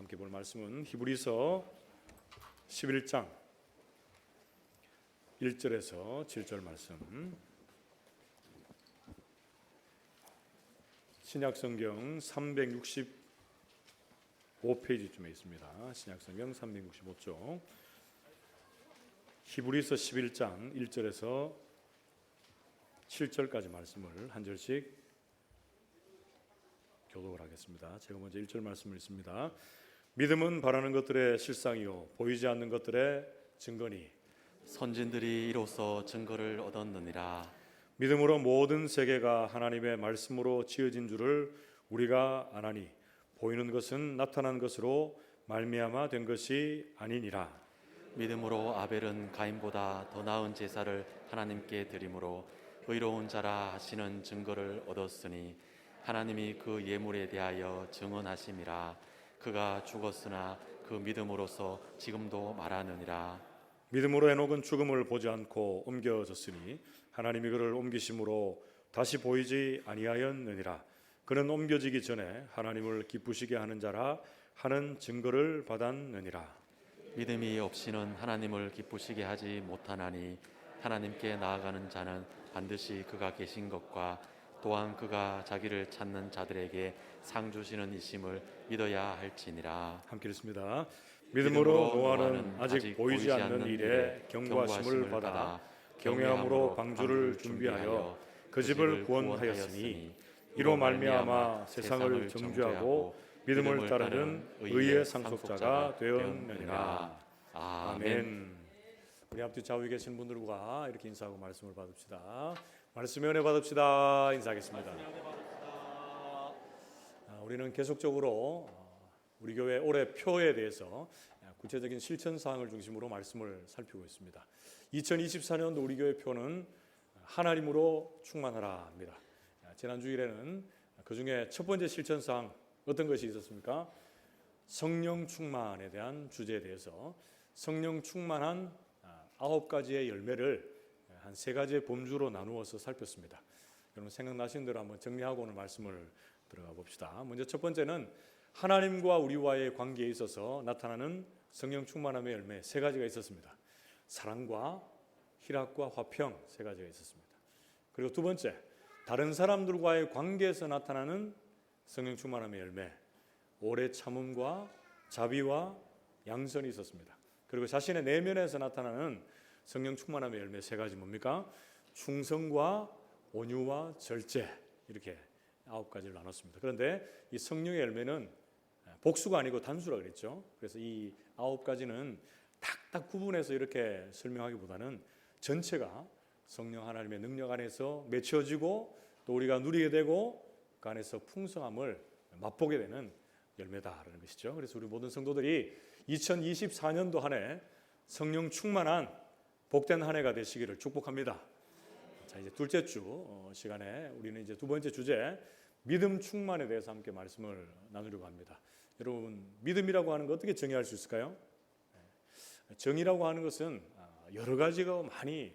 함께 볼 말씀은 히브리서 11장 1절에서 7절 말씀, 신약성경 365페이지쯤에 있습니다. 신약성경 365쪽 히브리서 11장 1절에서 7절까지 말씀을 한 절씩 교독을 하겠습니다. 제가 먼저 1절 말씀을 읽습니다. 믿음은 바라는 것들의 실상이요 보이지 않는 것들의 증거니 선진들이 이로써 증거를 얻었느니라. 믿음으로 모든 세계가 하나님의 말씀으로 지어진 줄을 우리가 아나니 보이는 것은 나타난 것으로 말미암아 된 것이 아니니라. 믿음으로 아벨은 가인보다 더 나은 제사를 하나님께 드림으로 의로운 자라 하시는 증거를 얻었으니 하나님이 그 예물에 대하여 증언하심이라. 그가 죽었으나 그 믿음으로서 지금도 말하느니라. 믿음으로 에녹은 죽음을 보지 않고 옮겨졌으니 하나님이 그를 옮기심으로 다시 보이지 아니하였느니라. 그는 옮겨지기 전에 하나님을 기쁘시게 하는 자라 하는 증거를 받았느니라. 믿음이 없이는 하나님을 기쁘시게 하지 못하나니 하나님께 나아가는 자는 반드시 그가 계신 것과 또한 그가 자기를 찾는 자들에게 상 주시는 이심을 믿어야 할지니라. 함께 읽습니다. 믿음으로 노아는 아직 보이지 않는 일에 경고하심을 받아 경외함으로 방주를 준비하여 그 집을 구원하였으니 이로 말미암아 세상을 정죄하고 믿음을 따르는 의의 상속자가 되었느니라. 아멘. 우리 앞뒤 좌우에 계신 분들과 이렇게 인사하고 말씀을 받읍시다. 말씀의 은혜 받읍시다. 인사하겠습니다. 우리는 계속적으로 우리 교회 올해 표에 대해서 구체적인 실천 사항을 중심으로 말씀을 살피고 있습니다. 2024년도 우리 교회 표는 하나님으로 충만하라입니다. 지난 주일에는 그 중에 첫 번째 실천 사항 어떤 것이 있었습니까? 성령 충만에 대한 주제에 대해서 성령 충만한 9가지의 열매를 한 3가지의 범주로 나누어서 살폈습니다. 여러분 생각나신 대로 한번 정리하고 오늘 말씀을 들어가 봅시다. 먼저 첫 번째는 하나님과 우리와의 관계에 있어서 나타나는 성령 충만함의 열매 3가지가 있었습니다. 사랑과 희락과 화평 3가지가 있었습니다. 그리고 두 번째, 다른 사람들과의 관계에서 나타나는 성령 충만함의 열매 오래 참음과 자비와 양선이 있었습니다. 그리고 자신의 내면에서 나타나는 성령 충만함의 열매 3가지 뭡니까? 충성과 온유와 절제, 이렇게 9가지를 나눴습니다. 그런데 이 성령의 열매는 복수가 아니고 단수라 그랬죠. 그래서 이 9가지는 딱딱 구분해서 이렇게 설명하기보다는 전체가 성령 하나님의 능력 안에서 맺혀지고 또 우리가 누리게 되고 그 안에서 풍성함을 맛보게 되는 열매다라는 것이죠. 그래서 우리 모든 성도들이 2024년도 한 해 성령 충만한 복된 한 해가 되시기를 축복합니다. 자, 이제 둘째 주 시간에 우리는 이제 두 번째 주제 믿음 충만에 대해서 함께 말씀을 나누려고 합니다. 여러분, 믿음이라고 하는 거 어떻게 정의할 수 있을까요? 정의라고 하는 것은 여러 가지가 많이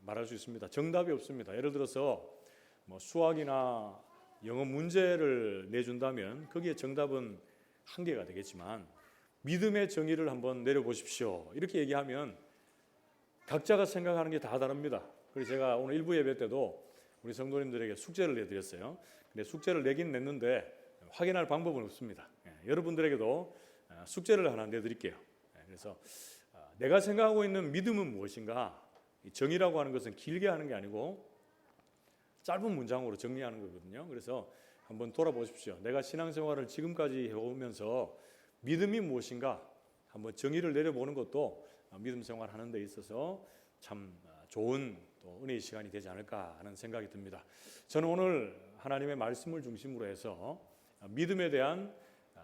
말할 수 있습니다. 정답이 없습니다. 예를 들어서 뭐 수학이나 영어 문제를 내준다면 거기에 정답은 한 개가 되겠지만 믿음의 정의를 한번 내려보십시오. 이렇게 얘기하면 각자가 생각하는 게 다 다릅니다. 그래서 제가 오늘 일부 예배 때도 우리 성도님들에게 숙제를 내드렸어요. 근데 숙제를 내긴 냈는데 확인할 방법은 없습니다. 여러분들에게도 숙제를 하나 내드릴게요. 그래서 내가 생각하고 있는 믿음은 무엇인가? 정의라고 하는 것은 길게 하는 게 아니고 짧은 문장으로 정리하는 거거든요. 그래서 한번 돌아보십시오. 내가 신앙생활을 지금까지 해오면서 믿음이 무엇인가? 한번 정의를 내려보는 것도 믿음 생활하는 데 있어서 참 좋은 또 은혜의 시간이 되지 않을까 하는 생각이 듭니다. 저는 오늘 하나님의 말씀을 중심으로 해서 믿음에 대한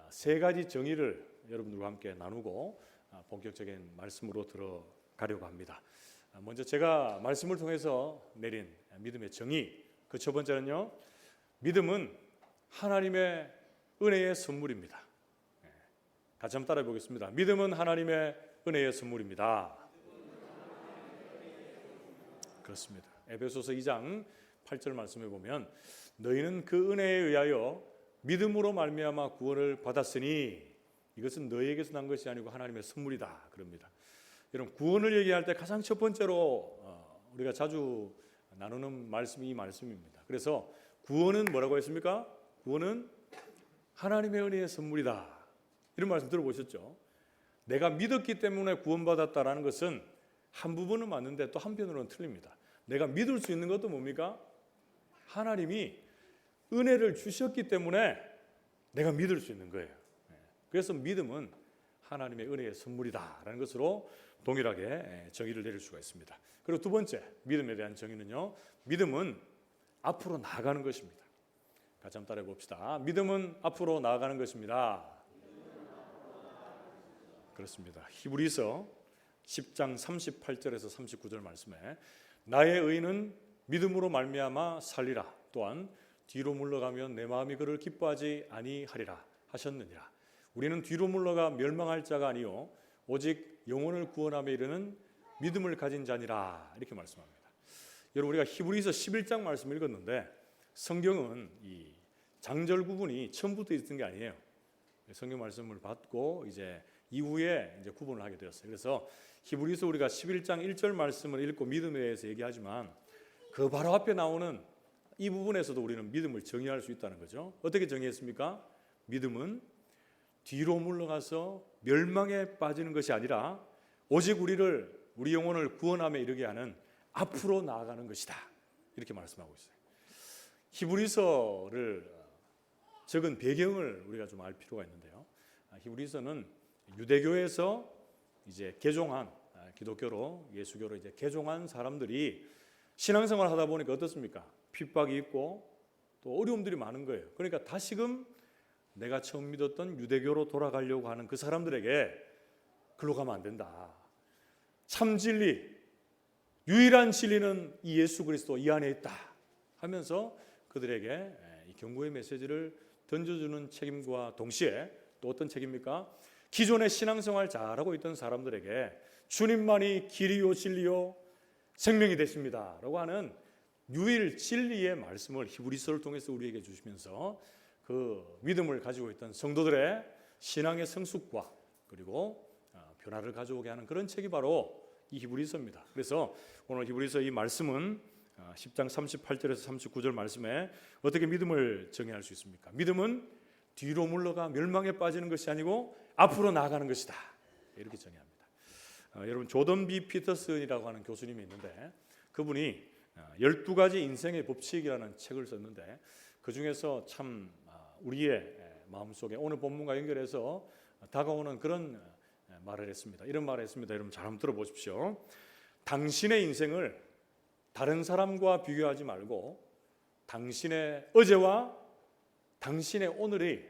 3가지 정의를 여러분들과 함께 나누고 본격적인 말씀으로 들어가려고 합니다. 먼저 제가 말씀을 통해서 내린 믿음의 정의, 그 첫 번째는요, 믿음은 하나님의 은혜의 선물입니다. 같이 한번 따라해 보겠습니다. 믿음은 하나님의 은혜의 선물입니다. 그렇습니다. 에베소서 2장 8절 말씀해 보면 너희는 그 은혜에 의하여 믿음으로 말미암아 구원을 받았으니 이것은 너희에게서 난 것이 아니고 하나님의 선물이다 그럽니다. 여러분, 구원을 얘기할 때 가장 첫 번째로 우리가 자주 나누는 말씀이 이 말씀입니다. 그래서 구원은 뭐라고 했습니까? 구원은 하나님의 은혜의 선물이다. 이런 말씀 들어보셨죠? 내가 믿었기 때문에 구원받았다라는 것은 한 부분은 맞는데 또 한편으로는 틀립니다. 내가 믿을 수 있는 것도 뭡니까? 하나님이 은혜를 주셨기 때문에 내가 믿을 수 있는 거예요. 그래서 믿음은 하나님의 은혜의 선물이다라는 것으로 동일하게 정의를 내릴 수가 있습니다. 그리고 두 번째, 믿음에 대한 정의는요, 믿음은 앞으로 나아가는 것입니다. 같이 한번 따라해 봅시다. 믿음은 앞으로 나아가는 것입니다. 그렇습니다. 히브리서 10장 38절에서 39절 말씀에 나의 의는 믿음으로 말미암아 살리라. 또한 뒤로 물러가면 내 마음이 그를 기뻐하지 아니하리라 하셨느니라. 우리는 뒤로 물러가 멸망할 자가 아니요 오직 영혼을 구원함에 이르는 믿음을 가진 자니라. 이렇게 말씀합니다. 여러분, 우리가 히브리서 11장 말씀을 읽었는데 성경은 이 장절 구분이 처음부터 있던 게 아니에요. 성경 말씀을 받고 이제 이후에 이제 구분을 하게 되었어요. 그래서 히브리서 우리가 11장 1절 말씀을 읽고 믿음에 대해서 얘기하지만 그 바로 앞에 나오는 이 부분에서도 우리는 믿음을 정의할 수 있다는 거죠. 어떻게 정의했습니까? 믿음은 뒤로 물러가서 멸망에 빠지는 것이 아니라 오직 우리 영혼을 구원함에 이르게 하는 앞으로 나아가는 것이다. 이렇게 말씀하고 있어요. 히브리서를 적은 배경을 우리가 좀 알 필요가 있는데요. 히브리서는 유대교에서 이제 개종한 기독교로 예수교로 이제 개종한 사람들이 신앙생활 하다 보니까 어떻습니까? 핍박이 있고 또 어려움들이 많은 거예요. 그러니까 다시금 내가 처음 믿었던 유대교로 돌아가려고 하는 그 사람들에게 글로 가면 안 된다. 참 진리, 유일한 진리는 이 예수 그리스도 이 안에 있다 하면서 그들에게 이 경고의 메시지를 던져주는 책임과 동시에 또 어떤 책임입니까? 기존의 신앙생활 잘하고 있던 사람들에게 주님만이 길이요 진리요 생명이 되십니다 라고 하는 유일 진리의 말씀을 히브리서를 통해서 우리에게 주시면서 그 믿음을 가지고 있던 성도들의 신앙의 성숙과 그리고 변화를 가져오게 하는 그런 책이 바로 이 히브리서입니다. 그래서 오늘 히브리서 이 말씀은 10장 38절에서 39절 말씀에 어떻게 믿음을 정의할 수 있습니까? 믿음은 뒤로 물러가 멸망에 빠지는 것이 아니고 앞으로 나아가는 것이다. 이렇게 정의합니다. 여러분, 조던 B 피터슨이라고 하는 교수님이 있는데 그분이 12가지 인생의 법칙이라는 책을 썼는데 그중에서 참 우리의 마음속에 오늘 본문과 연결해서 다가오는 그런 말을 했습니다. 이런 말을 했습니다. 여러분 잘 한번 들어보십시오. 당신의 인생을 다른 사람과 비교하지 말고 당신의 어제와 당신의 오늘이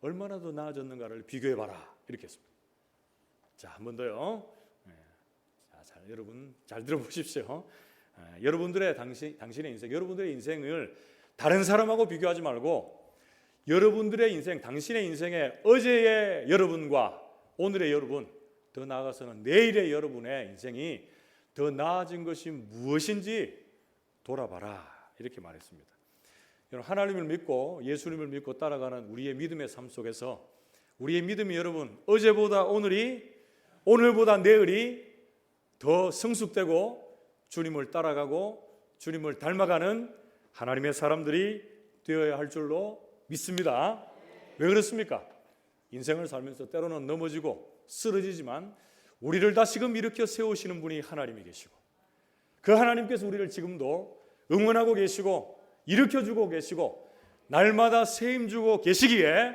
얼마나 더 나아졌는가를 비교해봐라. 이렇게 했습니다. 자, 한 번 더요. 자, 여러분 잘 들어보십시오. 여러분들의 당신의 인생, 여러분들의 인생을 다른 사람하고 비교하지 말고 여러분들의 인생, 당신의 인생의 어제의 여러분과 오늘의 여러분, 더 나아가서는 내일의 여러분의 인생이 더 나아진 것이 무엇인지 돌아봐라. 이렇게 말했습니다. 여러분, 하나님을 믿고 예수님을 믿고 따라가는 우리의 믿음의 삶 속에서 우리의 믿음이 여러분 어제보다 오늘보다 내일이 더 성숙되고 주님을 따라가고 주님을 닮아가는 하나님의 사람들이 되어야 할 줄로 믿습니다. 왜 그렇습니까? 인생을 살면서 때로는 넘어지고 쓰러지지만 우리를 다시금 일으켜 세우시는 분이 하나님이 계시고 그 하나님께서 우리를 지금도 응원하고 계시고 일으켜주고 계시고 날마다 세임 주고 계시기에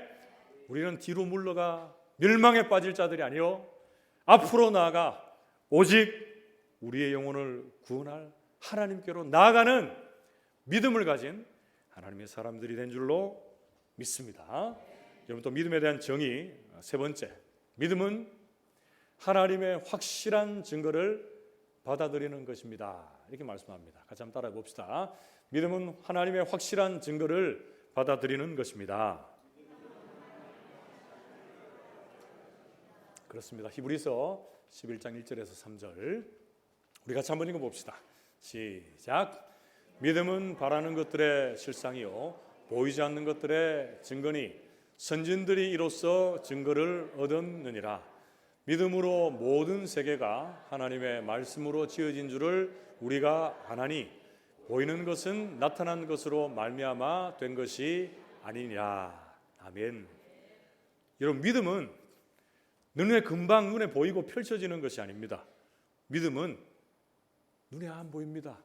우리는 뒤로 물러가 멸망에 빠질 자들이 아니요 앞으로 나아가 오직 우리의 영혼을 구원할 하나님께로 나아가는 믿음을 가진 하나님의 사람들이 된 줄로 믿습니다. 여러분, 또 믿음에 대한 정의 세 번째, 믿음은 하나님의 확실한 증거를 받아들이는 것입니다. 이렇게 말씀합니다. 같이 한번 따라해 봅시다. 믿음은 하나님의 확실한 증거를 받아들이는 것입니다. 그렇습니다. 히브리서 11장 1절에서 3절 우리 같이 한번 읽어봅시다. 시작. 믿음은 바라는 것들의 실상이요 보이지 않는 것들의 증거니 선진들이 이로써 증거를 얻었느니라. 믿음으로 모든 세계가 하나님의 말씀으로 지어진 줄을 우리가 아나니 보이는 것은 나타난 것으로 말미암아 된 것이 아니냐. 아멘. 여러분, 믿음은 금방 눈에 보이고 펼쳐지는 것이 아닙니다. 믿음은 눈에 안 보입니다.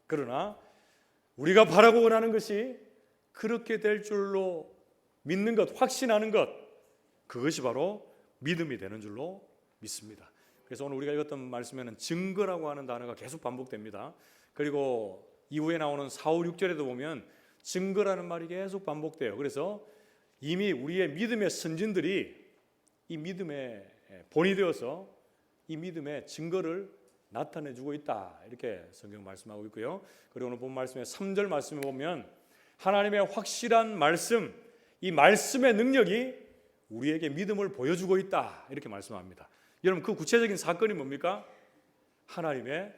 그러나 우리가 바라고 원하는 것이 그렇게 될 줄로 믿는 것, 확신하는 것, 그것이 바로 믿음이 되는 줄로 믿습니다. 그래서 오늘 우리가 읽었던 말씀에는 증거라고 하는 단어가 계속 반복됩니다. 그리고 이후에 나오는 4, 5, 6절에도 보면 증거라는 말이 계속 반복돼요. 그래서 이미 우리의 믿음의 선진들이 이 믿음의 본이 되어서 이 믿음의 증거를 나타내주고 있다, 이렇게 성경 말씀하고 있고요. 그리고 오늘 본 말씀의 3절 말씀에 보면 하나님의 확실한 말씀, 이 말씀의 능력이 우리에게 믿음을 보여주고 있다, 이렇게 말씀합니다. 여러분, 그 구체적인 사건이 뭡니까? 하나님의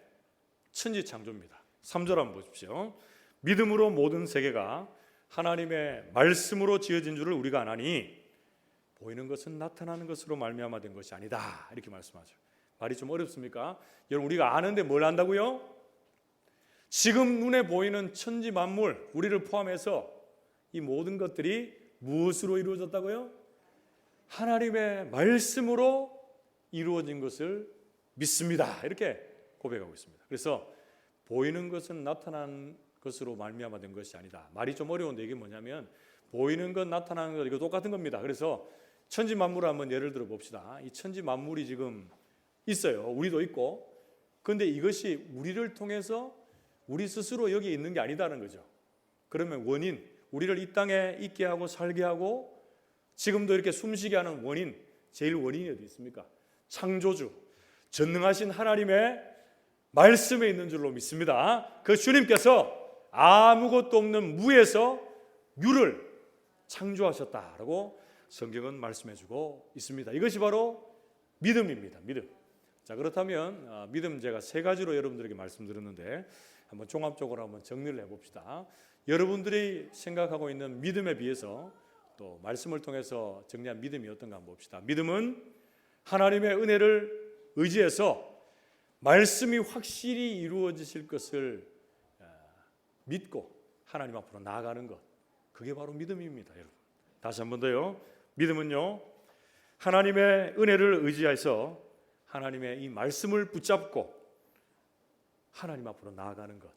천지창조입니다. 3절 한번 보십시오. 믿음으로 모든 세계가 하나님의 말씀으로 지어진 줄을 우리가 아나니 보이는 것은 나타나는 것으로 말미암아 된 것이 아니다, 이렇게 말씀하죠. 말이 좀 어렵습니까? 여러분, 우리가 아는데 뭘 안다고요? 지금 눈에 보이는 천지 만물, 우리를 포함해서 이 모든 것들이 무엇으로 이루어졌다고요? 하나님의 말씀으로 이루어진 것을 믿습니다, 이렇게 고백하고 있습니다. 그래서 보이는 것은 나타난 것으로 말미암아 된 것이 아니다. 말이 좀 어려운데 이게 뭐냐면 보이는 것, 나타나는 것, 이거 똑같은 겁니다. 그래서 천지 만물을 한번 예를 들어 봅시다. 이 천지 만물이 지금 있어요. 우리도 있고. 그런데 이것이 우리를 통해서 우리 스스로 여기 있는 게 아니다는 거죠. 그러면 원인, 우리를 이 땅에 있게 하고 살게 하고 지금도 이렇게 숨쉬게 하는 원인, 제일 원인이 어디 있습니까? 창조주, 전능하신 하나님의 말씀에 있는 줄로 믿습니다. 그 주님께서 아무것도 없는 무에서 유를 창조하셨다라고 성경은 말씀해주고 있습니다. 이것이 바로 믿음입니다. 믿음. 자, 그렇다면 믿음 제가 세 가지로 여러분들에게 말씀드렸는데 한번 종합적으로 한번 정리를 해봅시다. 여러분들이 생각하고 있는 믿음에 비해서 또 말씀을 통해서 정리한 믿음이 어떤가 한번 봅시다. 믿음은 하나님의 은혜를 의지해서 말씀이 확실히 이루어지실 것을 믿고 하나님 앞으로 나아가는 것, 그게 바로 믿음입니다. 여러분, 다시 한 번 더요. 믿음은요, 하나님의 은혜를 의지해서 하나님의 이 말씀을 붙잡고 하나님 앞으로 나아가는 것,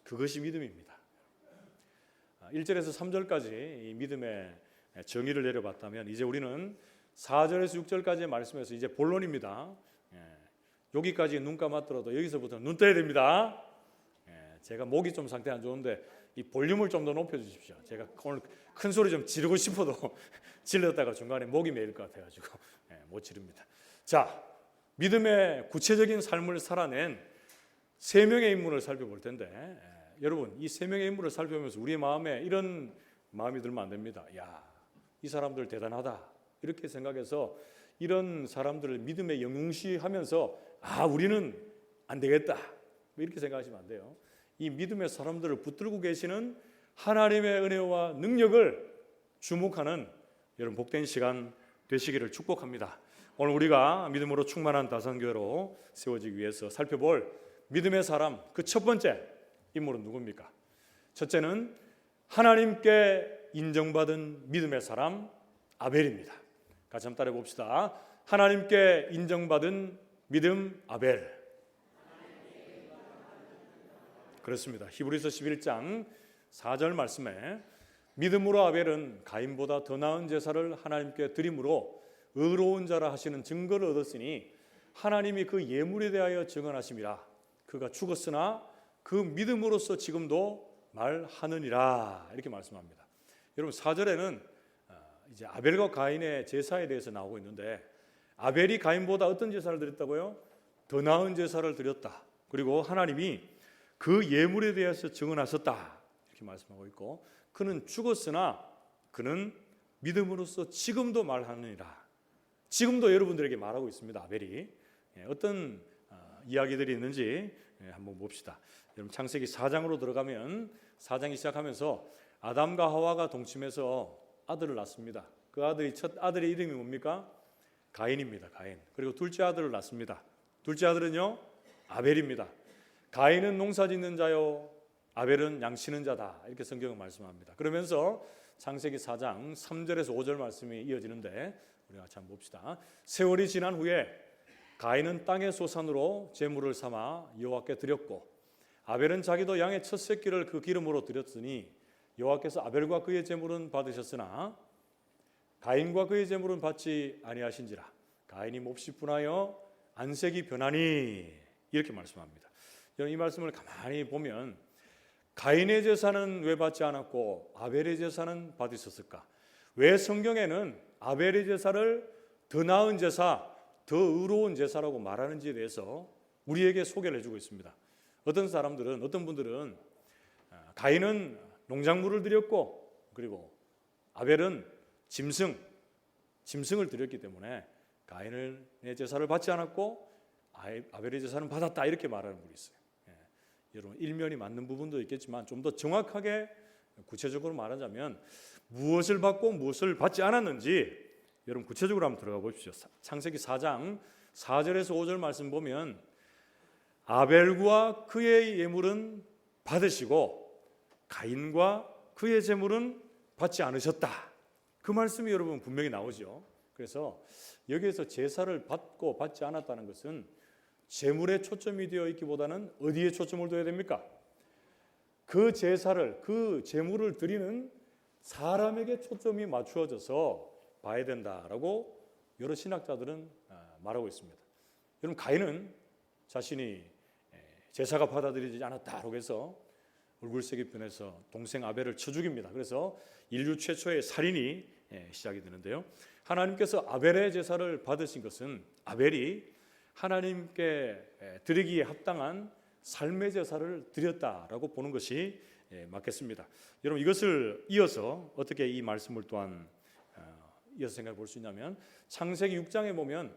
그것이 믿음입니다. 1절에서 3절까지 이 믿음의 정의를 내려봤다면 이제 우리는 4절에서 6절까지의 말씀에서 이제 본론입니다. 여기까지 눈 감았더라도 여기서부터 눈 떠야 됩니다. 제가 목이 좀 상태 안 좋은데 이 볼륨을 좀 더 높여주십시오. 제가 오늘 큰 소리 좀 지르고 싶어도 질렀다가 중간에 목이 메일 것 같아가지고 못 지릅니다. 자, 믿음의 구체적인 삶을 살아낸 세 명의 인물을 살펴볼 텐데 여러분, 이 세 명의 인물을 살펴보면서 우리의 마음에 이런 마음이 들면 안 됩니다. 야, 이 사람들 대단하다, 이렇게 생각해서 이런 사람들을 믿음에 영웅시하면서 우리는 안 되겠다, 이렇게 생각하시면 안 돼요. 이 믿음의 사람들을 붙들고 계시는 하나님의 은혜와 능력을 주목하는 여러분 복된 시간 되시기를 축복합니다. 오늘 우리가 믿음으로 충만한 다산교회로 세워지기 위해서 살펴볼 믿음의 사람, 그 첫 번째 인물은 누굽니까? 첫째는 하나님께 인정받은 믿음의 사람 아벨입니다. 같이 한번 따라해 봅시다. 하나님께 인정받은 믿음 아벨. 그렇습니다. 히브리서 11장 4절 말씀에 믿음으로 아벨은 가인보다 더 나은 제사를 하나님께 드림으로 의로운 자라 하시는 증거를 얻었으니 하나님이 그 예물에 대하여 증언하심이라. 그가 죽었으나 그 믿음으로써 지금도 말하느니라, 이렇게 말씀합니다. 여러분, 4절에는 이제 아벨과 가인의 제사에 대해서 나오고 있는데 아벨이 가인보다 어떤 제사를 드렸다고요? 더 나은 제사를 드렸다. 그리고 하나님이 그 예물에 대해서 증언하셨다, 이렇게 말씀하고 있고, 그는 죽었으나 그는 믿음으로써 지금도 말하느니라. 지금도 여러분들에게 말하고 있습니다. 아벨이 어떤 이야기들이 있는지 한번 봅시다. 여러분, 창세기 4장으로 들어가면 4장이 시작하면서 아담과 하와가 동침해서 아들을 낳습니다. 그 아들이 첫 아들의 이름이 뭡니까? 가인입니다. 가인. 그리고 둘째 아들을 낳습니다. 둘째 아들은요? 아벨입니다. 가인은 농사짓는 자요, 아벨은 양치는 자다. 이렇게 성경은 말씀합니다. 그러면서 창세기 4장 3절에서 5절 말씀이 이어지는데 우리가 같이 한번 봅시다. 세월이 지난 후에 가인은 땅의 소산으로 제물을 삼아 여호와께 드렸고 아벨은 자기도 양의 첫 새끼를 그 기름으로 드렸으니 여호와께서 아벨과 그의 제물은 받으셨으나 가인과 그의 제물은 받지 아니하신지라. 가인이 몹시 분하여 안색이 변하니, 이렇게 말씀합니다. 이 말씀을 가만히 보면 가인의 제사는 왜 받지 않았고 아벨의 제사는 받으셨을까? 왜 성경에는 아벨의 제사를 더 나은 제사, 더 의로운 제사라고 말하는지에 대해서 우리에게 소개를 해주고 있습니다. 어떤 사람들은, 어떤 분들은 가인은 농작물을 드렸고 그리고 아벨은 짐승을 드렸기 때문에 가인의 제사를 받지 않았고 아벨의 제사는 받았다, 이렇게 말하는 분이 있어요. 여러분, 일면이 맞는 부분도 있겠지만 좀 더 정확하게 구체적으로 말하자면 무엇을 받고 무엇을 받지 않았는지 여러분 구체적으로 한번 들어가 보십시오. 창세기 4장 4절에서 5절 말씀 보면 아벨과 그의 예물은 받으시고 가인과 그의 제물은 받지 않으셨다. 그 말씀이 여러분 분명히 나오죠. 그래서 여기에서 제사를 받고 받지 않았다는 것은 제물에 초점이 되어 있기보다는 어디에 초점을 둬야 됩니까? 그 제사를, 그 제물을 드리는 사람에게 초점이 맞추어져서 봐야 된다라고 여러 신학자들은 말하고 있습니다. 여러분, 가인은 자신이 제사가 받아들이지 않았다라고 해서 얼굴색이 변해서 동생 아벨을 쳐 죽입니다. 그래서 인류 최초의 살인이 시작이 되는데요. 하나님께서 아벨의 제사를 받으신 것은 아벨이 하나님께 드리기에 합당한 삶의 제사를 드렸다라고 보는 것이 맞겠습니다. 여러분, 이것을 이어서 어떻게 이 말씀을 또한 이어서 생각해 볼 수 있냐면 창세기 6장에 보면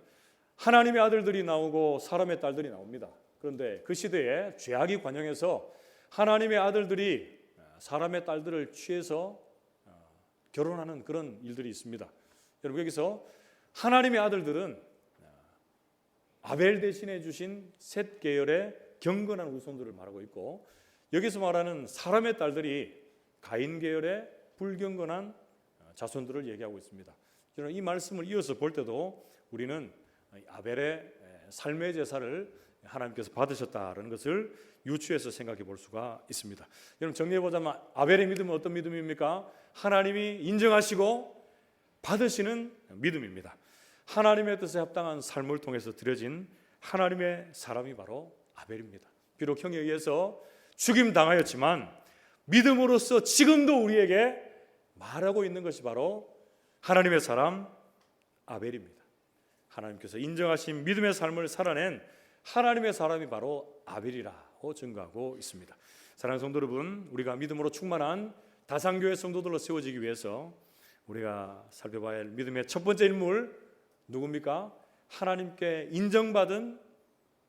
하나님의 아들들이 나오고 사람의 딸들이 나옵니다. 그런데 그 시대에 죄악이 관영해서 하나님의 아들들이 사람의 딸들을 취해서 결혼하는 그런 일들이 있습니다. 여러분, 여기서 하나님의 아들들은 아벨 대신해 주신 셋 계열의 경건한 후손들을 말하고 있고, 여기서 말하는 사람의 딸들이 가인 계열의 불경건한 자손들을 얘기하고 있습니다. 저는 이 말씀을 이어서 볼 때도 우리는 아벨의 삶의 제사를 하나님께서 받으셨다는 것을 유추해서 생각해 볼 수가 있습니다. 여러분, 정리해 보자면 아벨의 믿음은 어떤 믿음입니까? 하나님이 인정하시고 받으시는 믿음입니다. 하나님의 뜻에 합당한 삶을 통해서 드려진 하나님의 사람이 바로 아벨입니다. 비록 형에 의해서 죽임 당하였지만 믿음으로써 지금도 우리에게 말하고 있는 것이 바로 하나님의 사람 아벨입니다. 하나님께서 인정하신 믿음의 삶을 살아낸 하나님의 사람이 바로 아벨이라고 증거하고 있습니다. 사랑하는 성도 여러분, 우리가 믿음으로 충만한 다산교회 성도들로 세워지기 위해서 우리가 살펴봐야 할 믿음의 첫 번째 인물 누굽니까? 하나님께 인정받은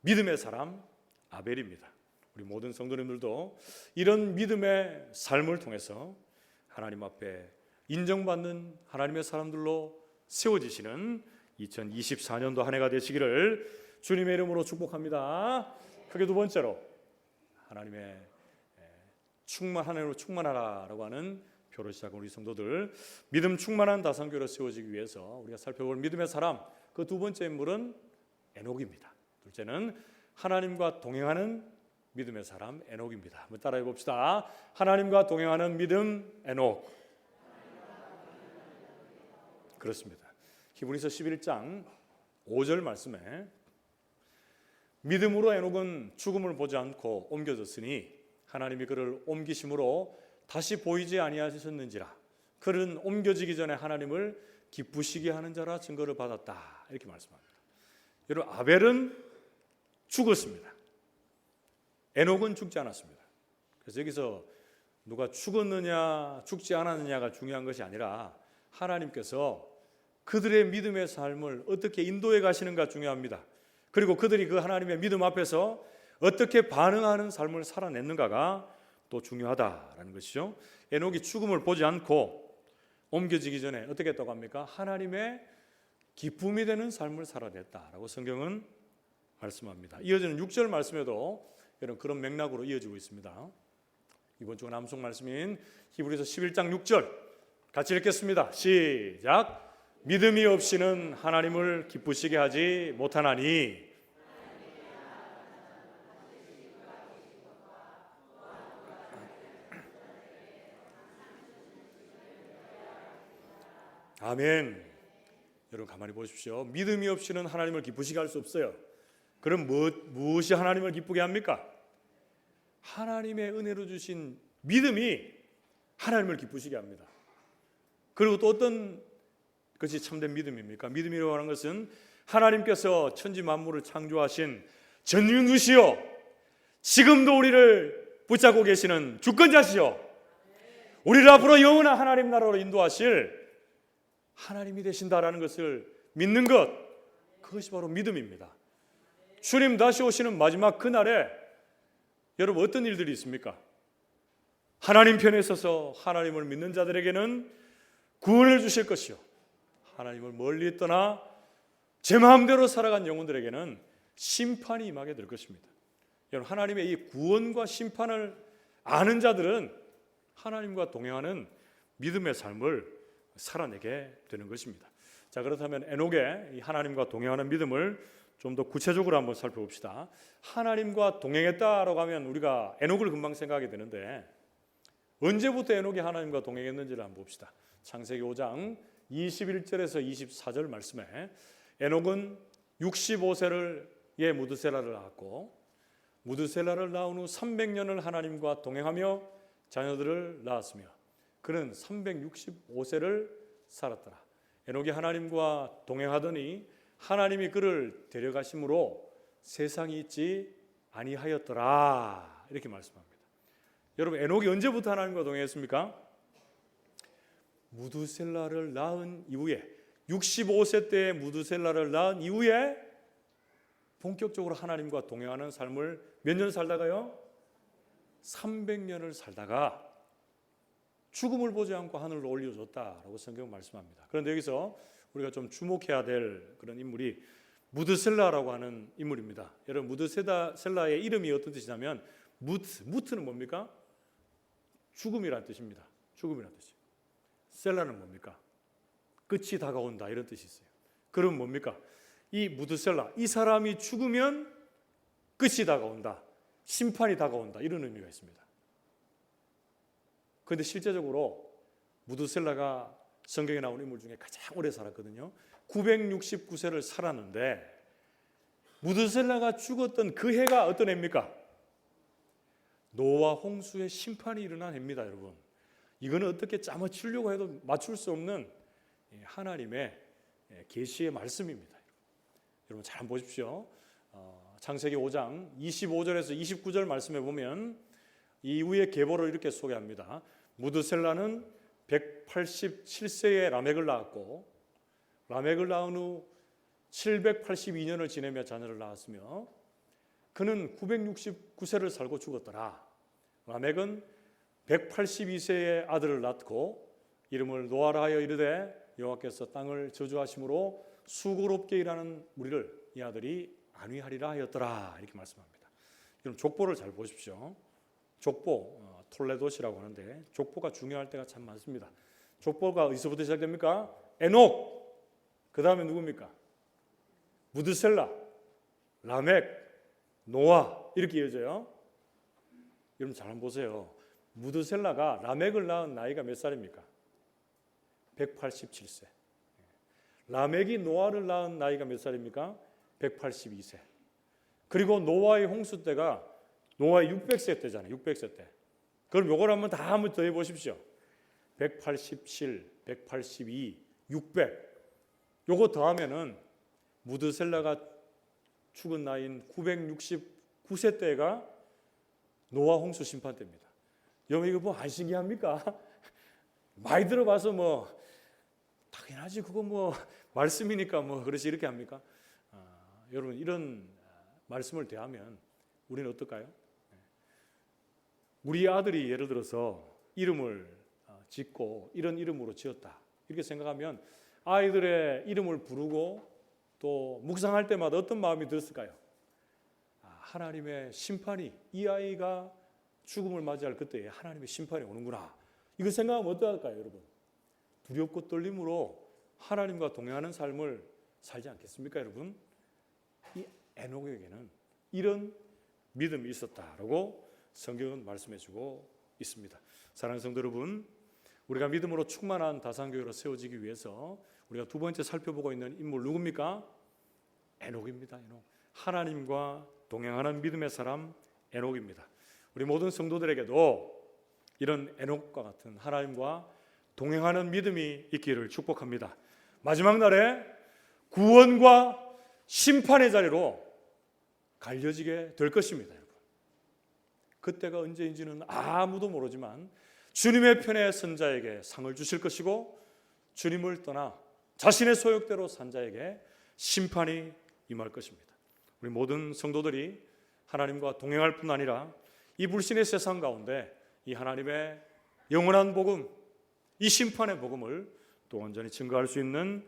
믿음의 사람 아벨입니다. 우리 모든 성도님들도 이런 믿음의 삶을 통해서 하나님 앞에 인정받는 하나님의 사람들로 세워지시는 2024년도 한 해가 되시기를 주님의 이름으로 축복합니다. 크게 두 번째로 하나님의 하나님으로 충만하라라고 하는 표로 시작한 우리 성도들, 믿음 충만한 다산교회로 세워지기 위해서 우리가 살펴볼 믿음의 사람, 그 두 번째 인물은 에녹입니다. 둘째는 하나님과 동행하는 믿음의 사람 에녹입니다. 한번 따라해 봅시다. 하나님과 동행하는 믿음 에녹. 그렇습니다. 히브리서 11장 5절 말씀에 믿음으로 에녹은 죽음을 보지 않고 옮겨졌으니 하나님이 그를 옮기심으로 다시 보이지 아니하셨는지라. 그는 옮겨지기 전에 하나님을 기쁘시게 하는 자라 증거를 받았다. 이렇게 말씀합니다. 여러분, 아벨은 죽었습니다. 에녹은 죽지 않았습니다. 그래서 여기서 누가 죽었느냐 죽지 않았느냐가 중요한 것이 아니라 하나님께서 그들의 믿음의 삶을 어떻게 인도해 가시는가 중요합니다. 그리고 그들이 그 하나님의 믿음 앞에서 어떻게 반응하는 삶을 살아냈는가가 또 중요하다라는 것이죠. 에녹이 죽음을 보지 않고 옮겨지기 전에 어떻게 했다고 합니까? 하나님의 기쁨이 되는 삶을 살아냈다라고 성경은 말씀합니다. 이어지는 6절 말씀에도 여러분 그런 맥락으로 이어지고 있습니다. 이번 주 남송 말씀인 히브리서 11장 6절 같이 읽겠습니다. 시작. 믿음이 없이는 하나님을 기쁘시게 하지 못하나니. 아멘. 여러분 가만히 보십시오. 믿음이 없이는 하나님을 기쁘시게 할 수 없어요. 그럼 무엇이 하나님을 기쁘게 합니까? 하나님의 은혜로 주신 믿음이 하나님을 기쁘시게 합니다. 그리고 또 어떤 것이 참된 믿음입니까? 믿음이라고 하는 것은 하나님께서 천지 만물을 창조하신 전능주시오, 지금도 우리를 붙잡고 계시는 주권자시오, 우리를 앞으로 영원한 하나님 나라로 인도하실 하나님이 되신다라는 것을 믿는 것, 그것이 바로 믿음입니다. 주님 다시 오시는 마지막 그날에 여러분 어떤 일들이 있습니까? 하나님 편에 서서 하나님을 믿는 자들에게는 구원을 주실 것이요, 하나님을 멀리 떠나 제 마음대로 살아간 영혼들에게는 심판이 임하게 될 것입니다. 여러분 하나님의 이 구원과 심판을 아는 자들은 하나님과 동행하는 믿음의 삶을 살아내게 되는 것입니다. 자, 그렇다면 에녹의 이 하나님과 동행하는 믿음을 좀 더 구체적으로 한번 살펴봅시다. 하나님과 동행했다라고 하면 우리가 에녹을 금방 생각하게 되는데 언제부터 에녹이 하나님과 동행했는지를 한번 봅시다. 창세기 5장 21절에서 24절 말씀에 에녹은 65세에 무드셀라를 낳았고 무드셀라를 낳은 후 300년을 하나님과 동행하며 자녀들을 낳았으며 그는 365세를 살았더라. 에녹이 하나님과 동행하더니 하나님이 그를 데려가심으로 세상이 있지 아니하였더라. 이렇게 말씀합니다. 여러분 에녹이 언제부터 하나님과 동행했습니까? 무드셀라를 낳은 이후에 65세 때에 무드셀라를 낳은 이후에 본격적으로 하나님과 동행하는 삶을 몇 년 살다가요? 300년을 살다가 죽음을 보지 않고 하늘로 올려줬다라고 성경은 말씀합니다. 그런데 여기서 우리가 좀 주목해야 될 그런 인물이 무드셀라라고 하는 인물입니다. 여러분 무드셀라의 이름이 어떤 뜻이냐면 무트는 뭡니까? 죽음이라는 뜻입니다. 죽음이라는 뜻이에요. 셀라는 뭡니까? 끝이 다가온다 이런 뜻이 있어요. 그럼 뭡니까? 이 무드셀라, 이 사람이 죽으면 끝이 다가온다, 심판이 다가온다 이런 의미가 있습니다. 그런데 실제적으로 무드셀라가 성경에 나오는 인물 중에 가장 오래 살았거든요. 969세를 살았는데 무드셀라가 죽었던 그 해가 어떤 해입니까? 노아 홍수의 심판이 일어난 해입니다. 여러분 이거는 어떻게 짜맞추려고 해도 맞출 수 없는 하나님의 계시의 말씀입니다. 여러분 잘 보십시오. 창세기 5장 25절에서 29절 말씀에 보면 이후의 계보를 이렇게 소개합니다. 무드셀라는 187세에 라멕을 낳았고 라멕을 낳은 후 782년을 지내며 자녀를 낳았으며 그는 969세를 살고 죽었더라. 라멕은 182세의 아들을 낳고 이름을 노아라 하여 이르되 여호와께서 땅을 저주하심으로 수고롭게 일하는 우리를 이 아들이 안위하리라 하였더라. 이렇게 말씀합니다. 여러분 족보를 잘 보십시오. 족보 톨레도시라고 하는데 족보가 중요할 때가 참 많습니다. 족보가 어디서부터 시작됩니까? 에녹, 그 다음에 누굽니까? 무드셀라, 라멕, 노아 이렇게 이어져요. 여러분 잘 보세요. 무드셀라가 라멕을 낳은 나이가 몇 살입니까? 187세. 라멕이 노아를 낳은 나이가 몇 살입니까? 182세. 그리고 노아의 홍수 때가 노아의 600세 때잖아요. 600세 때. 그럼 요걸 한번 다 한번 더해 보십시오. 187, 182, 600. 요거 더하면은 무드셀라가 죽은 나이인 969세 때가 노아 홍수 심판 때입니다. 여러분 이거 뭐 안 신기합니까? 많이 들어봐서 뭐 당연하지 그거 뭐 말씀이니까 뭐 그렇지 이렇게 합니까? 여러분 이런 말씀을 대하면 우리는 어떨까요? 우리 아들이 예를 들어서 이름을 짓고 이런 이름으로 지었다. 이렇게 생각하면 아이들의 이름을 부르고 또 묵상할 때마다 어떤 마음이 들었을까요? 하나님의 심판이, 이 아이가 죽음을 맞이할 그때에 하나님의 심판이 오는구나. 이거 생각하면 어떨까요, 여러분? 두렵고 떨림으로 하나님과 동행하는 삶을 살지 않겠습니까, 여러분? 이 에녹에게는 이런 믿음이 있었다라고 성경은 말씀해주고 있습니다. 사랑하는 성도 여러분, 우리가 믿음으로 충만한 다산교회로 세워지기 위해서 우리가 두 번째 살펴보고 있는 인물 누굽니까? 에녹입니다. 에녹. 하나님과 동행하는 믿음의 사람 에녹입니다. 우리 모든 성도들에게도 이런 에녹과 같은 하나님과 동행하는 믿음이 있기를 축복합니다. 마지막 날에 구원과 심판의 자리로 갈려지게 될 것입니다. 여러분. 그때가 언제인지는 아무도 모르지만 주님의 편에 선 자에게 상을 주실 것이고 주님을 떠나 자신의 소욕대로 산 자에게 심판이 임할 것입니다. 우리 모든 성도들이 하나님과 동행할 뿐 아니라 이 불신의 세상 가운데 이 하나님의 영원한 복음, 이 심판의 복음을 또 온전히 증거할 수 있는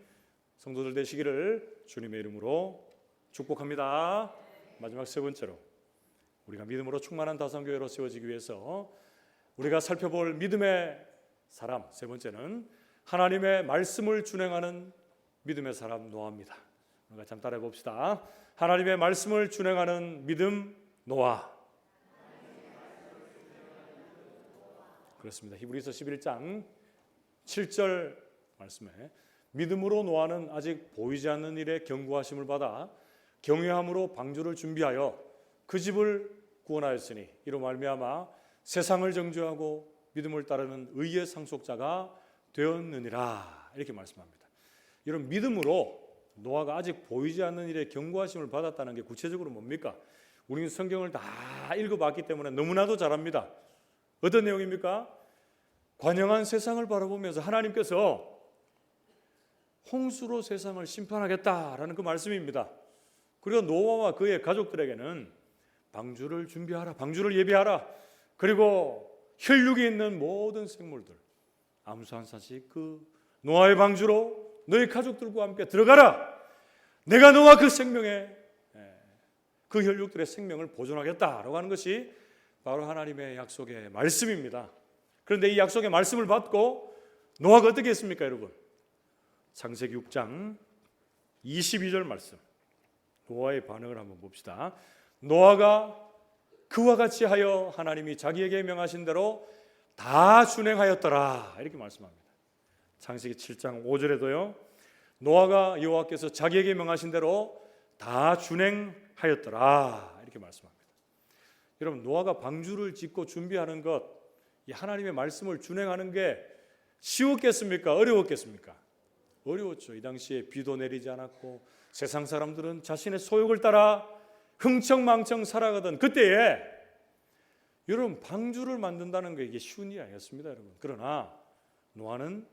성도들 되시기를 주님의 이름으로 축복합니다. 마지막 세 번째로 우리가 믿음으로 충만한 다산교회로 세워지기 위해서 우리가 살펴볼 믿음의 사람 세 번째는 하나님의 말씀을 준행하는 믿음의 사람 노아입니다. 우리가 잠 따라해 봅시다. 하나님의 말씀을 준행하는 믿음 노아. 그렇습니다. 히브리서 11장 7절 말씀에 믿음으로 노아는 아직 보이지 않는 일에 경고하심을 받아 경외함으로 방주를 준비하여 그 집을 구원하였으니 이로 말미암아 세상을 정죄하고 믿음을 따르는 의의 상속자가 되었느니라. 이렇게 말씀합니다. 이런 믿음으로 노아가 아직 보이지 않는 일에 경고하심을 받았다는 게 구체적으로 뭡니까? 우리는 성경을 다 읽어봤기 때문에 너무나도 잘 압니다. 어떤 내용입니까? 관영한 세상을 바라보면서 하나님께서 홍수로 세상을 심판하겠다라는 그 말씀입니다. 그리고 노아와 그의 가족들에게는 방주를 준비하라, 방주를 예비하라. 그리고 혈육이 있는 모든 생물들 암수 한 사씩 그 노아의 방주로 너희 가족들과 함께 들어가라. 내가 너와 그 생명의 그 혈육들의 생명을 보존하겠다라고 하는 것이 바로 하나님의 약속의 말씀입니다. 그런데 이 약속의 말씀을 받고 노아가 어떻게 했습니까, 여러분? 창세기 6장 22절 말씀. 노아의 반응을 한번 봅시다. 노아가 그와 같이 하여 하나님이 자기에게 명하신 대로 다 준행하였더라. 이렇게 말씀합니다. 창세기 7장 5절에도요. 노아가 여호와께서 자기에게 명하신 대로 다 준행하였더라. 이렇게 말씀합니다. 여러분, 노아가 방주를 짓고 준비하는 것, 이 하나님의 말씀을 준행하는 게 쉬웠겠습니까? 어려웠겠습니까? 어려웠죠. 이 당시에 비도 내리지 않았고 세상 사람들은 자신의 소욕을 따라 흥청망청 살아가던 그때에 여러분 방주를 만든다는 게 이게 쉬운 일이 아니었습니다, 여러분. 그러나 노아는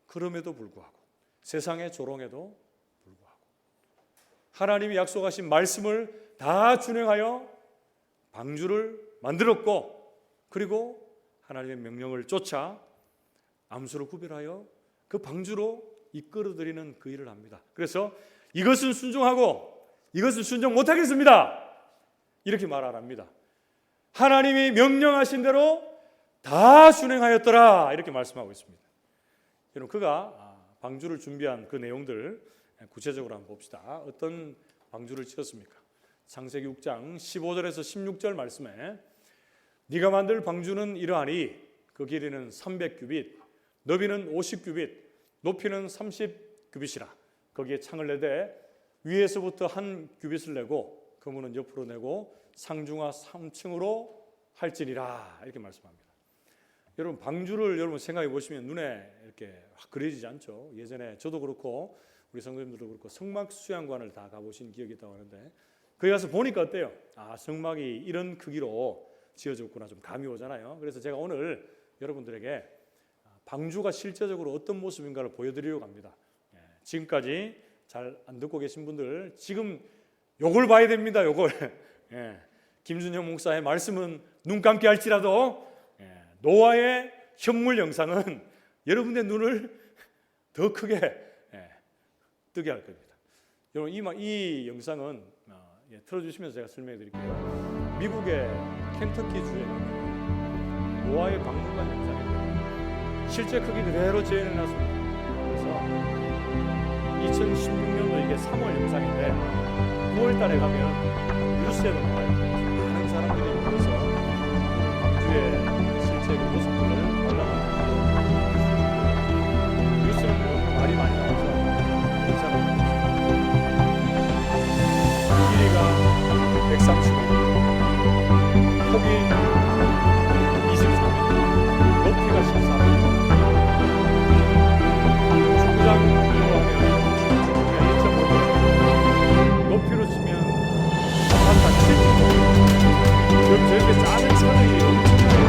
그럼에도 불구하고 세상의 조롱에도 불구하고 하나님이 약속하신 말씀을 다 준행하여 방주를 만들었고 그리고 하나님의 명령을 쫓아 암수를 구별하여 그 방주로 이끌어들이는 그 일을 합니다. 그래서 이것은 순종하고 이것은 순종 못하겠습니다. 이렇게 말 안 합니다. 하나님이 명령하신 대로 다 준행하였더라. 이렇게 말씀하고 있습니다. 여러분, 그가 방주를 준비한 그 내용들 구체적으로 한번 봅시다. 어떤 방주를 지었습니까? 창세기 6장 15절에서 16절 말씀에 네가 만들 방주는 이러하니 그 길이는 300규빗, 너비는 50규빗, 높이는 30규빗이라. 거기에 창을 내되 위에서부터 한 규빗을 내고 그문은 옆으로 내고 상중하 3층으로 할지니라. 이렇게 말씀합니다. 여러분, 방주를 여러분 생각해 보시면 눈에 이렇게 확 그려지지 않죠. 예전에 저도 그렇고 우리 성도님들도 그렇고 성막 수양관을 다 가보신 기억이 있다고 하는데 거기 가서 보니까 어때요? 성막이 이런 크기로 지어졌구나, 좀 감이 오잖아요. 그래서 제가 오늘 여러분들에게 방주가 실제적으로 어떤 모습인가를 보여드리려고 합니다. 지금까지 잘 안 듣고 계신 분들 지금 요걸 봐야 됩니다. 요걸. 김준형 목사의 말씀은 눈 감게 할지라도 노아의 현물 영상은 여러분의 눈을 더 크게 뜨게 할 겁니다. 여러분 이 영상은 틀어주시면서 제가 설명해 드릴게요. 미국의 켄터키 주에 있는 노아의 박물관 영상인데요. 실제 크기 그대로 재현해 놨습니다. 그래서 2016년도 이게 3월 영상인데 9월 달에 가면 뉴스에도 나와요. 많은 사람들이 모여서 광주의 실제 그 모습들을 관람합니다. 뉴스는 뭐 말이 많이 나와서 영상을 길이가 135m, 폭이 23m, 높이가 14m. 축구장 높이로 치면 아파트 7층. 그럼 저렇게 작은 차들이 엄청나게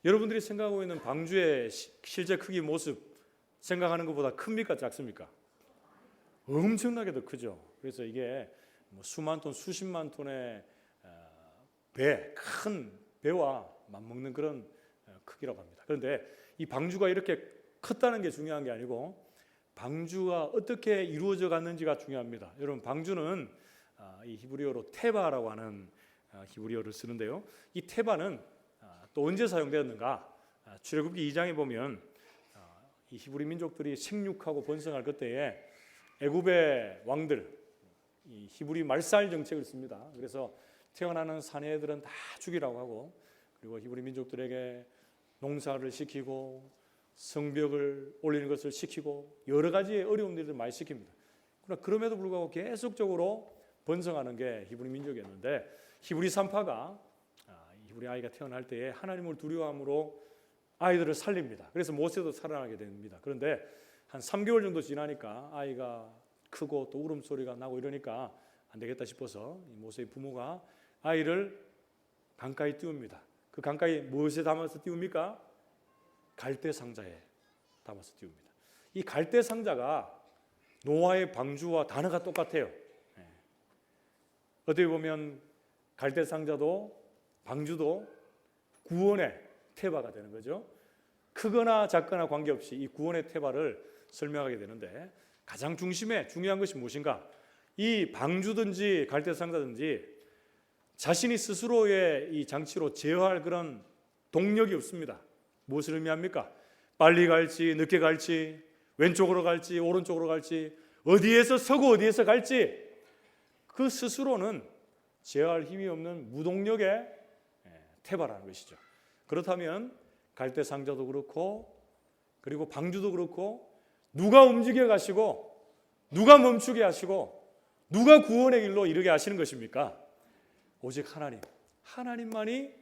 여러분들이 생각하고 있는 방주의 실제 크기 모습 생각하는 것보다 큽니까 작습니까? 엄청나게 더 크죠. 그래서 이게 뭐 수만 톤, 수십만 톤의 큰 배와 맞먹는 그런 크기라고 합니다. 그런데 이 방주가 이렇게 컸다는 게 중요한 게 아니고 방주가 어떻게 이루어져 갔는지가 중요합니다. 여러분 방주는 이 히브리어로 테바라고 하는 히브리어를 쓰는데요. 이 테바는 또 언제 사용되었는가? 출애굽기 2장에 보면 이 히브리 민족들이 생육하고 번성할 그때에 애굽의 왕들, 이 히브리 말살 정책을 씁니다. 그래서 태어나는 사내들은 다 죽이라고 하고, 그리고 히브리 민족들에게 농사를 시키고 성벽을 올리는 것을 시키고 여러 가지 어려운 일을 많이 시킵니다. 그러나 그럼에도 불구하고 계속적으로 번성하는 게 히브리 민족이었는데, 히브리 산파가 히브리 아이가 태어날 때에 하나님을 두려워함으로 아이들을 살립니다. 그래서 모세도 살아나게 됩니다. 그런데 한 3개월 정도 지나니까 아이가 크고 또 울음소리가 나고 이러니까 안 되겠다 싶어서 모세의 부모가 아이를 강가에 띄웁니다. 그 강가에 무엇에 담아서 띄웁니까? 갈대 상자에 담아서 띄웁니다. 이 갈대 상자가 노아의 방주와 단어가 똑같아요. 어떻게 보면 갈대 상자도 방주도 구원의 테바가 되는 거죠. 크거나 작거나 관계없이 이 구원의 테바를 설명하게 되는데, 가장 중심에 중요한 것이 무엇인가? 이 방주든지 갈대상자든지 자신이 스스로의 이 장치로 제어할 그런 동력이 없습니다. 무엇을 의미합니까? 빨리 갈지 늦게 갈지 왼쪽으로 갈지 오른쪽으로 갈지 어디에서 서고 어디에서 갈지 그 스스로는 제어할 힘이 없는 무동력의 테바라는 것이죠. 그렇다면 갈대상자도 그렇고 그리고 방주도 그렇고 누가 움직여 가시고 누가 멈추게 하시고 누가 구원의 길로 이르게 하시는 것입니까? 오직 하나님. 하나님만이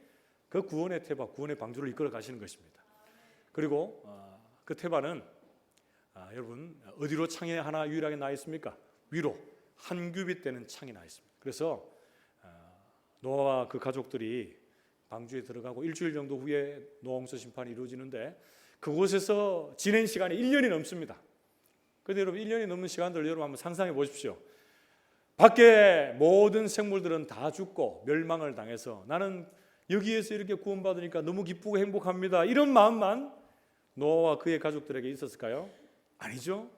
그 구원의 테바, 구원의 방주를 이끌어 가시는 것입니다. 그리고 그 테바는 여러분 어디로 창이 하나 유일하게 나 있습니까? 위로 한 규빗 되는 창이 나 있습니다. 그래서 노아와 그 가족들이 방주에 들어가고 일주일 정도 후에 노홍수 심판이 이루어지는데 그곳에서 지낸 시간이 1년이 넘습니다. 그런데 여러분 1년이 넘는 시간들 여러분 한번 상상해 보십시오. 밖에 모든 생물들은 다 죽고 멸망을 당해서 나는 여기에서 이렇게 구원받으니까 너무 기쁘고 행복합니다. 이런 마음만 노아와 그의 가족들에게 있었을까요? 아니죠.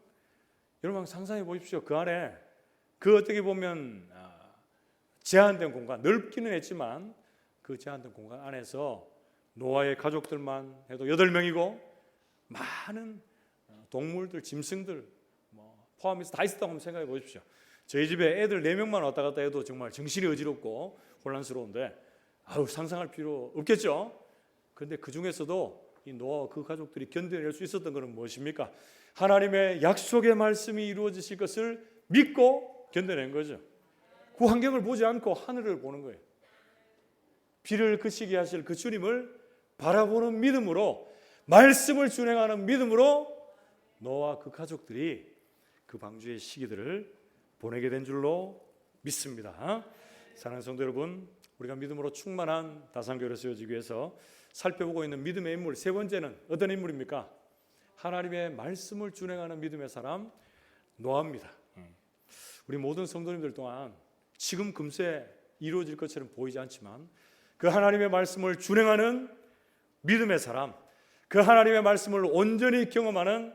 여러분 한번 상상해 보십시오. 그 안에 그 어떻게 보면 제한된 공간, 넓기는 했지만 그 제한된 공간 안에서 노아의 가족들만 해도 8명이고 많은 동물들, 짐승들 포함해서 다 있었다고 한번 생각해 보십시오. 저희 집에 애들 4명만 왔다 갔다 해도 정말 정신이 어지럽고 혼란스러운데 상상할 필요 없겠죠. 그런데 그 중에서도 이 노아와 그 가족들이 견뎌낼 수 있었던 것은 무엇입니까? 하나님의 약속의 말씀이 이루어지실 것을 믿고 견뎌낸 거죠. 그 환경을 보지 않고 하늘을 보는 거예요. 비를 그치게 하실 그 주님을 바라보는 믿음으로, 말씀을 준행하는 믿음으로 노아와 그 가족들이 그 방주의 시기들을 보내게 된 줄로 믿습니다. 사랑하는 성도 여러분, 우리가 믿음으로 충만한 다산교회를 세워지기 위해서 살펴보고 있는 믿음의 인물 세 번째는 어떤 인물입니까? 하나님의 말씀을 준행하는 믿음의 사람 노아입니다. 우리 모든 성도님들 동안 지금 금세 이루어질 것처럼 보이지 않지만 그 하나님의 말씀을 준행하는 믿음의 사람, 그 하나님의 말씀을 온전히 경험하는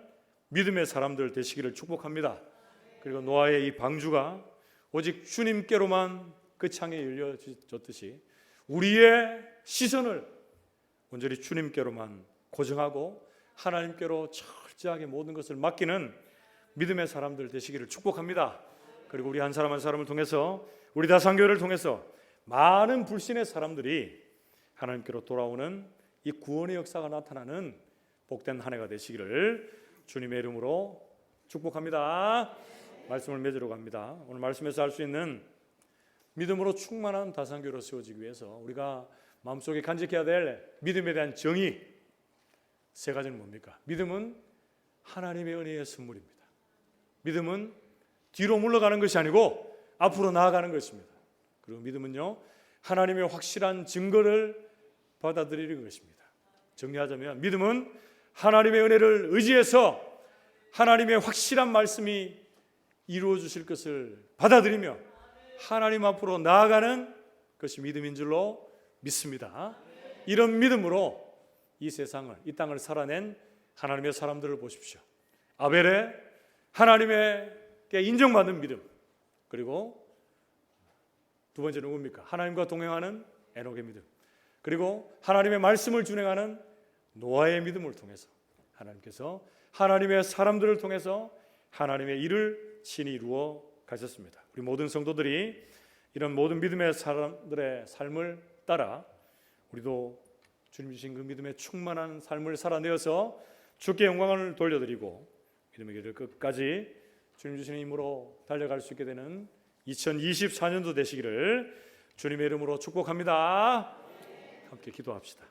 믿음의 사람들 되시기를 축복합니다. 그리고 노아의 이 방주가 오직 주님께로만 그 창에 열려졌듯이 우리의 시선을 온전히 주님께로만 고정하고 하나님께로 철저하게 모든 것을 맡기는 믿음의 사람들 되시기를 축복합니다. 그리고 우리 한 사람 한 사람을 통해서 우리 다산교회를 통해서 많은 불신의 사람들이 하나님께로 돌아오는 이 구원의 역사가 나타나는 복된 한 해가 되시기를 주님의 이름으로 축복합니다. 말씀을 맺으러 갑니다. 오늘 말씀에서 알 수 있는 믿음으로 충만한 다산교회로 세워지기 위해서 우리가 마음속에 간직해야 될 믿음에 대한 정의 세 가지는 뭡니까? 믿음은 하나님의 은혜의 선물입니다. 믿음은 뒤로 물러가는 것이 아니고 앞으로 나아가는 것입니다. 그리고 믿음은요, 하나님의 확실한 증거를 받아들이는 것입니다. 정리하자면 믿음은 하나님의 은혜를 의지해서 하나님의 확실한 말씀이 이루어 주실 것을 받아들이며 하나님 앞으로 나아가는 것이 믿음인 줄로 믿습니다. 이런 믿음으로 이 세상을, 이 땅을 살아낸 하나님의 사람들을 보십시오. 아벨의 하나님에게 인정받는 믿음, 그리고 두 번째는 누굽니까? 하나님과 동행하는 에녹의 믿음, 그리고 하나님의 말씀을 준행하는 노아의 믿음을 통해서 하나님께서 하나님의 사람들을 통해서 하나님의 일을 친히 이루어 가셨습니다. 우리 모든 성도들이 이런 모든 믿음의 사람들의 삶을 따라 우리도 주님 주신 그 믿음의 충만한 삶을 살아내어서 주께 영광을 돌려드리고 믿음의 길을 끝까지 주님 주시는 힘으로 달려갈 수 있게 되는 2024년도 되시기를 주님의 이름으로 축복합니다. 함께 기도합시다.